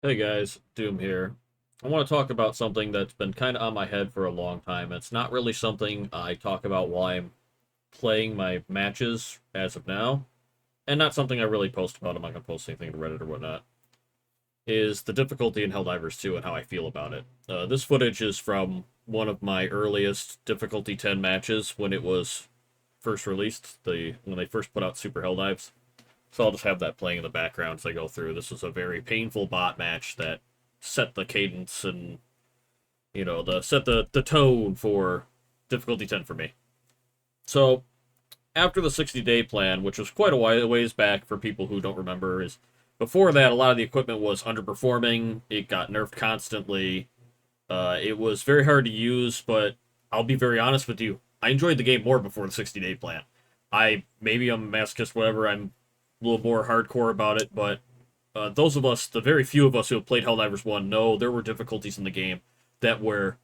Hey guys, Doom here. I want to talk about something that's been kind of on my head for a long time. It's not really something I talk about while I'm playing my matches as of now, and not something I really post about. I'm not going to post anything to Reddit or whatnot. Is the difficulty in Helldivers 2 and how I feel about it. This footage is from one of my earliest difficulty 10 matches when it was first released, when they first put out Super Helldives. So I'll just have that playing in the background as I go through. This was a very painful bot match that set the cadence and the set the tone for difficulty 10 for me. So after the 60-day plan, which was quite a ways back for people who don't remember, is before that a lot of the equipment was underperforming. It got nerfed constantly. It was very hard to use, but I'll be very honest with you. I enjoyed the game more before the 60-day plan. Maybe I'm a masochist, whatever. I'm a little more hardcore about it, but those of us, the very few of us who have played Helldivers 1, know there were difficulties in the game that were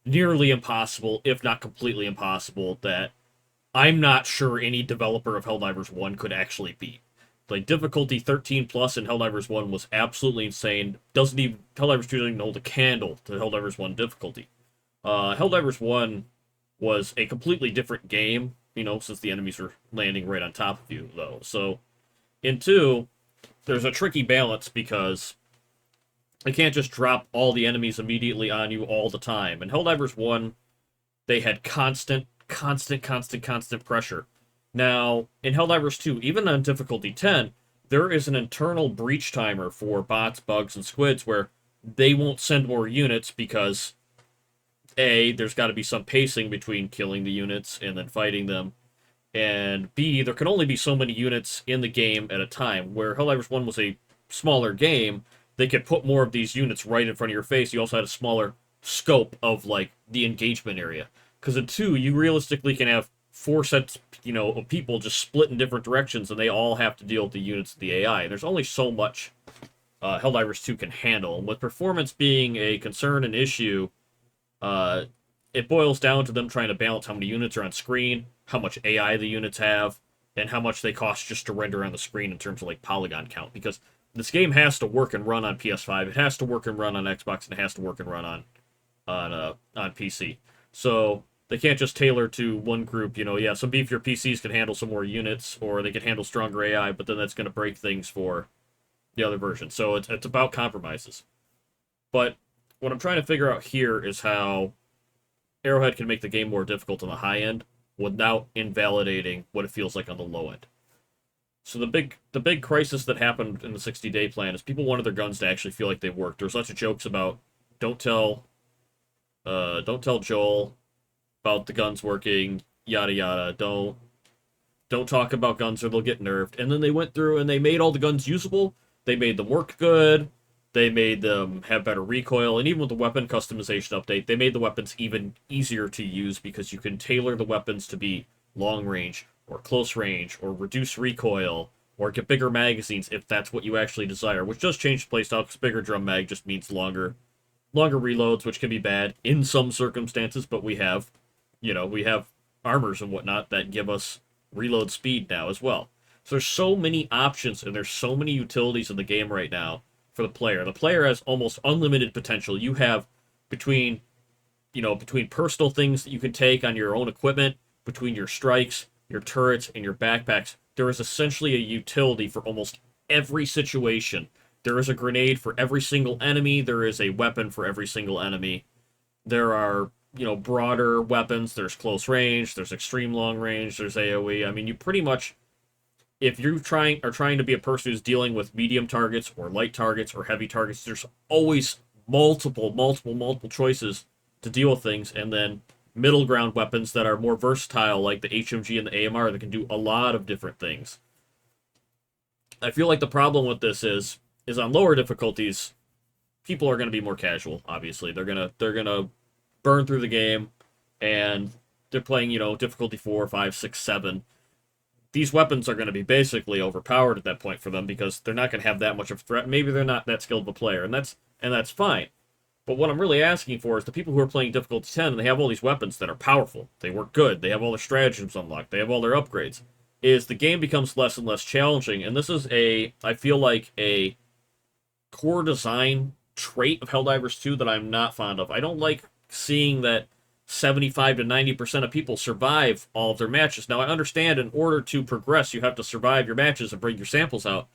nearly impossible, if not completely impossible, that I'm not sure any developer of Helldivers 1 could actually beat. Like, difficulty 13 plus in Helldivers 1 was absolutely insane. Helldivers 2 doesn't even hold a candle to Helldivers 1 difficulty. Helldivers 1 was a completely different game, since the enemies were landing right on top of you, though. So, in 2, there's a tricky balance because they can't just drop all the enemies immediately on you all the time. In Helldivers 1, they had constant pressure. Now, in Helldivers 2, even on difficulty 10, there is an internal breach timer for bots, bugs, and squids where they won't send more units because A, there's got to be some pacing between killing the units and then fighting them, and B, there can only be so many units in the game at a time. Where Helldivers 1 was a smaller game, they could put more of these units right in front of your face. You also had a smaller scope of, like, the engagement area. Because in 2, you realistically can have four sets, of people just split in different directions, and they all have to deal with the units of the AI. There's only so much Helldivers 2 can handle. And with performance being a concern and issue, uh, it boils down to them trying to balance how many units are on screen, how much AI the units have, and how much they cost just to render on the screen in terms of like polygon count. Because this game has to work and run on PS5, it has to work and run on Xbox, and it has to work and run on PC. So they can't just tailor to one group. Yeah, some beefier PCs can handle some more units, or they can handle stronger AI, but then that's going to break things for the other version. So it's about compromises. But what I'm trying to figure out here is how Arrowhead can make the game more difficult on the high end without invalidating what it feels like on the low end. So the big crisis that happened in the 60-day plan is people wanted their guns to actually feel like they worked. There's lots of jokes about don't tell don't tell Joel about the guns working, yada yada. Don't talk about guns or they'll get nerfed. And then they went through and they made all the guns usable. They made them work good. They made them have better recoil, and even with the weapon customization update, they made the weapons even easier to use because you can tailor the weapons to be long range, or close range, or reduce recoil, or get bigger magazines if that's what you actually desire, which does change the playstyle because bigger drum mag just means longer reloads, which can be bad in some circumstances, but we have armors and whatnot that give us reload speed now as well. So there's so many options and there's so many utilities in the game right now for the player. The player has almost unlimited potential. You have between between personal things that you can take on your own equipment, between your strikes, your turrets, and your backpacks, there is essentially a utility for almost every situation. There is a grenade for every single enemy. There is a weapon for every single enemy. There are, broader weapons. There's close range. There's extreme long range. There's AoE. I mean, you pretty much, if you are trying to be a person who's dealing with medium targets or light targets or heavy targets, there's always multiple choices to deal with things, and then middle ground weapons that are more versatile, like the HMG and the AMR, that can do a lot of different things. I feel like the problem with this is on lower difficulties, people are going to be more casual. Obviously, they're gonna burn through the game, and they're playing difficulty 4, 5, 6, 7. These weapons are going to be basically overpowered at that point for them because they're not going to have that much of a threat. Maybe they're not that skilled of a player, and that's fine. But what I'm really asking for is the people who are playing difficulty 10 and they have all these weapons that are powerful, they work good, they have all their stratagems unlocked, they have all their upgrades, is the game becomes less and less challenging. And this is I feel like, a core design trait of Helldivers 2 that I'm not fond of. I don't like seeing that 75 to 90% of people survive all of their matches. Now, I understand in order to progress, you have to survive your matches and bring your samples out,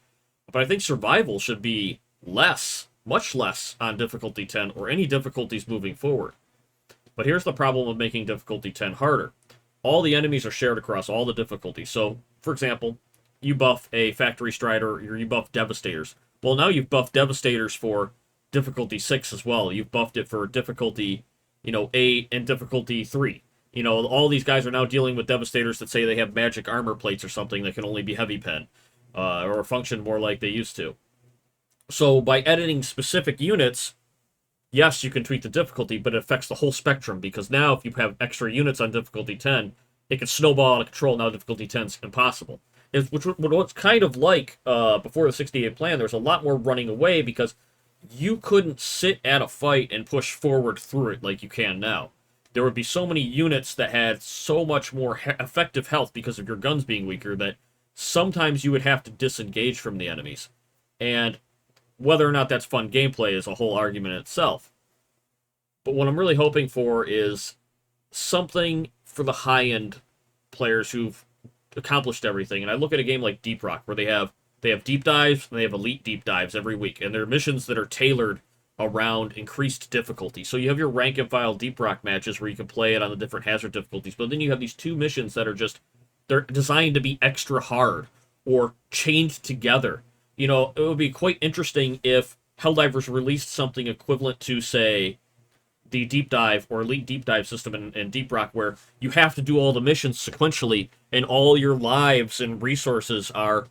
but I think survival should be less, much less on difficulty 10 or any difficulties moving forward. But here's the problem of making difficulty 10 harder. All the enemies are shared across all the difficulties. So, for example, you buff a Factory Strider or you buff Devastators. Well, now you've buffed Devastators for difficulty 6 as well. You've buffed it for difficulty, 8 and difficulty 3. All these guys are now dealing with Devastators that say they have magic armor plates or something that can only be heavy pen, or function more like they used to. So by editing specific units, yes, you can tweak the difficulty, but it affects the whole spectrum, because now if you have extra units on difficulty 10, it can snowball out of control. Now difficulty 10 is impossible. What's kind of like before the 68 plan, there's a lot more running away because you couldn't sit at a fight and push forward through it like you can now. There would be so many units that had so much more effective health because of your guns being weaker that sometimes you would have to disengage from the enemies. And whether or not that's fun gameplay is a whole argument in itself. But what I'm really hoping for is something for the high-end players who've accomplished everything. And I look at a game like Deep Rock, where they have deep dives, and they have elite deep dives every week, and they're missions that are tailored around increased difficulty. So you have your rank and file Deep Rock matches where you can play it on the different hazard difficulties, but then you have these two missions that are they're designed to be extra hard or chained together. It would be quite interesting if Helldivers released something equivalent to, say, the deep dive or elite deep dive system in Deep Rock, where you have to do all the missions sequentially and all your lives and resources are,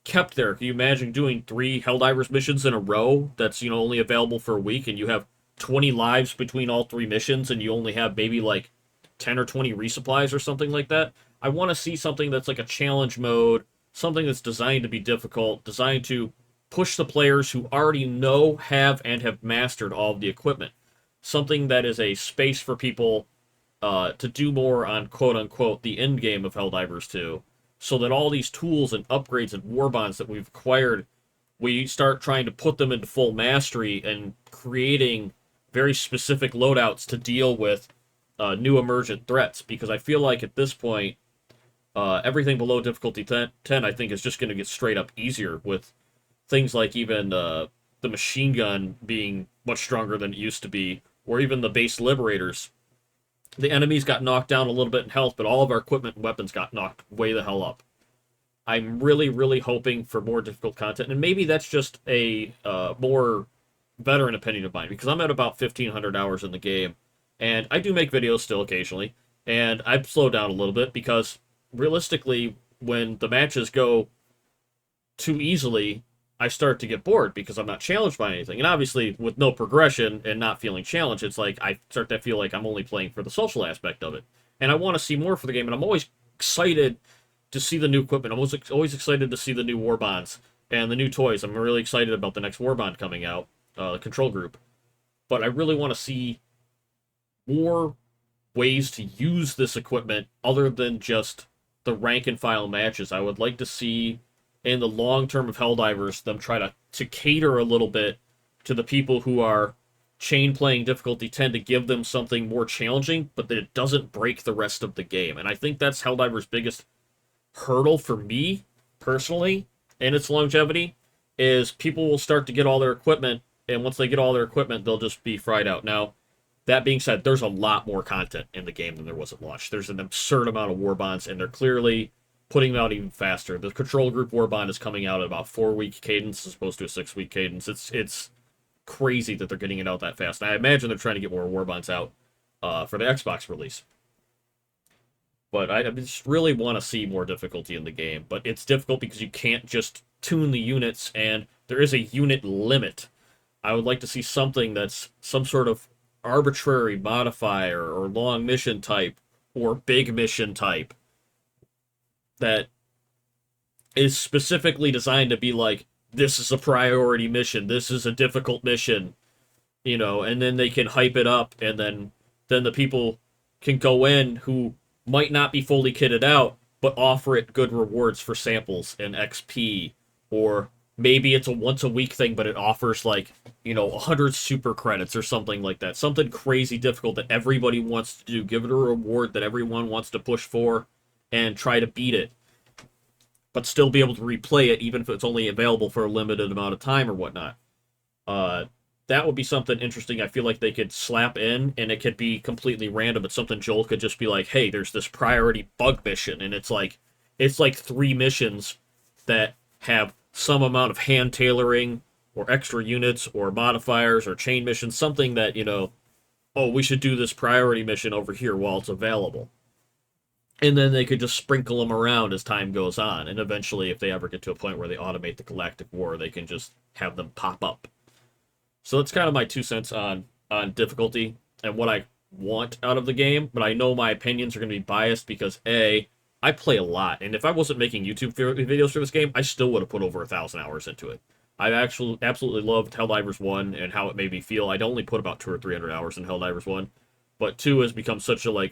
kept there. Can you imagine doing 3 Helldivers missions in a row that's, only available for a week, and you have 20 lives between all 3 missions, and you only have maybe like 10 or 20 resupplies or something like that? I want to see something that's like a challenge mode, something that's designed to be difficult, designed to push the players who already know, have mastered all of the equipment. Something that is a space for people to do more on quote-unquote the end game of Helldivers 2, so that all these tools and upgrades and warbonds that we've acquired, we start trying to put them into full mastery and creating very specific loadouts to deal with new emergent threats. Because I feel like at this point, everything below difficulty 10, I think, is just going to get straight up easier, with things like even the machine gun being much stronger than it used to be, or even the base liberators. The enemies got knocked down a little bit in health, but all of our equipment and weapons got knocked way the hell up. I'm really, really hoping for more difficult content, and maybe that's just a more veteran opinion of mine, because I'm at about 1,500 hours in the game, and I do make videos still occasionally, and I've slowed down a little bit because, realistically, when the matches go too easily, I start to get bored because I'm not challenged by anything. And obviously, with no progression and not feeling challenged, it's like I start to feel like I'm only playing for the social aspect of it. And I want to see more for the game, and I'm always excited to see the new equipment. I'm always excited to see the new warbonds and the new toys. I'm really excited about the next warbond coming out, the control group. But I really want to see more ways to use this equipment other than just the rank and file matches. I would like to see, in the long term of Helldivers, them try to cater a little bit to the people who are chain playing difficulty 10, to give them something more challenging, but that it doesn't break the rest of the game. And I think that's Helldivers' biggest hurdle for me, personally, in its longevity, is people will start to get all their equipment, and once they get all their equipment, they'll just be fried out. Now, that being said, there's a lot more content in the game than there was at launch. There's an absurd amount of warbonds, and they're clearly putting them out even faster. The control group warbond is coming out at about 4-week cadence as opposed to a 6-week cadence. It's crazy that they're getting it out that fast. And I imagine they're trying to get more warbonds out for the Xbox release. But I just really want to see more difficulty in the game. But it's difficult because you can't just tune the units, and there is a unit limit. I would like to see something that's some sort of arbitrary modifier or long mission type or big mission type that is specifically designed to be like, this is a priority mission, this is a difficult mission, and then they can hype it up, and then the people can go in who might not be fully kitted out, but offer it good rewards for samples and XP, or maybe it's a once a week thing, but it offers like, 100 super credits or something like that. Something crazy difficult that everybody wants to do. Give it a reward that everyone wants to push for and try to beat it, but still be able to replay it even if it's only available for a limited amount of time or whatnot. Uh, that would be something interesting. I feel like they could slap in, and it could be completely random. It's something Joel could just be like, "Hey, there's this priority bug mission," and it's like 3 missions that have some amount of hand tailoring or extra units or modifiers or chain missions, something that oh, we should do this priority mission over here while it's available. And then they could just sprinkle them around as time goes on, and eventually, if they ever get to a point where they automate the Galactic War, they can just have them pop up. So that's kind of my 2 cents on difficulty and what I want out of the game. But I know my opinions are going to be biased because I play a lot, and if I wasn't making YouTube videos for this game, I still would have put over 1,000 hours into it. I actually absolutely loved Helldivers 1 and how it made me feel. I'd only put about 200 or 300 hours in Helldivers 1, but 2 has become such a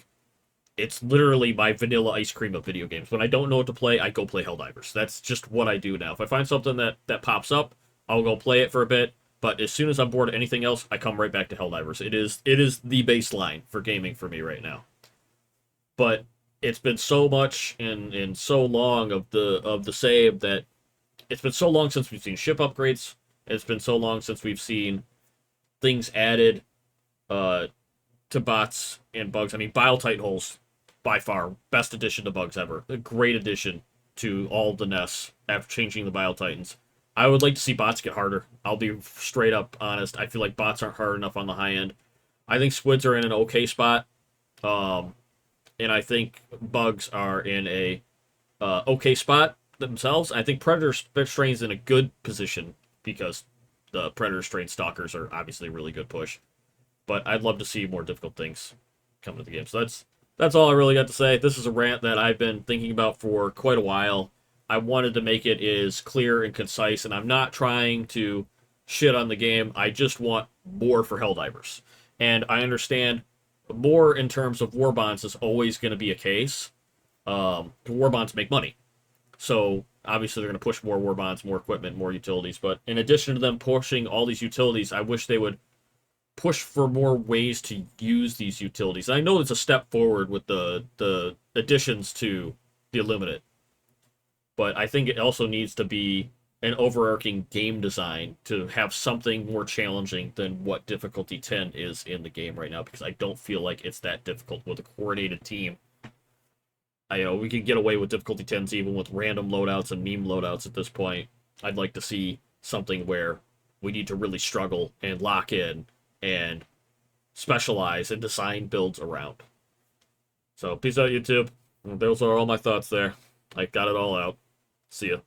it's literally my vanilla ice cream of video games. When I don't know what to play, I go play Helldivers. That's just what I do now. If I find something that pops up, I'll go play it for a bit. But as soon as I'm bored of anything else, I come right back to Helldivers. It is the baseline for gaming for me right now. But it's been so much and so long of the save that it's been so long since we've seen ship upgrades. It's been so long since we've seen things added uh, to bots and bugs. I mean, Bile Titan holes by far best addition to bugs ever. A great addition to all the nests after changing the Bile Titans. I would like to see bots get harder. I'll be straight up honest. I feel like bots aren't hard enough on the high end. I think squids are in an okay spot, um, and I think bugs are in a okay spot themselves. I think predator strains in a good position because the predator strain stalkers are obviously a really good push. But I'd love to see more difficult things come to the game. So that's all I really got to say. This is a rant that I've been thinking about for quite a while. I wanted to make it as clear and concise, and I'm not trying to shit on the game. I just want more for Helldivers. And I understand more in terms of war bonds is always going to be a case. War bonds make money. So obviously they're going to push more war bonds, more equipment, more utilities. But in addition to them pushing all these utilities, I wish they would push for more ways to use these utilities. And I know it's a step forward with the additions to the Illuminate, but I think it also needs to be an overarching game design to have something more challenging than what difficulty 10 is in the game right now, because I don't feel like it's that difficult with a coordinated team. We can get away with difficulty 10s even with random loadouts and meme loadouts at this point. I'd like to see something where we need to really struggle and lock in and specialize and design builds around. So peace out, YouTube. Those are all my thoughts there. I got it all out. See ya.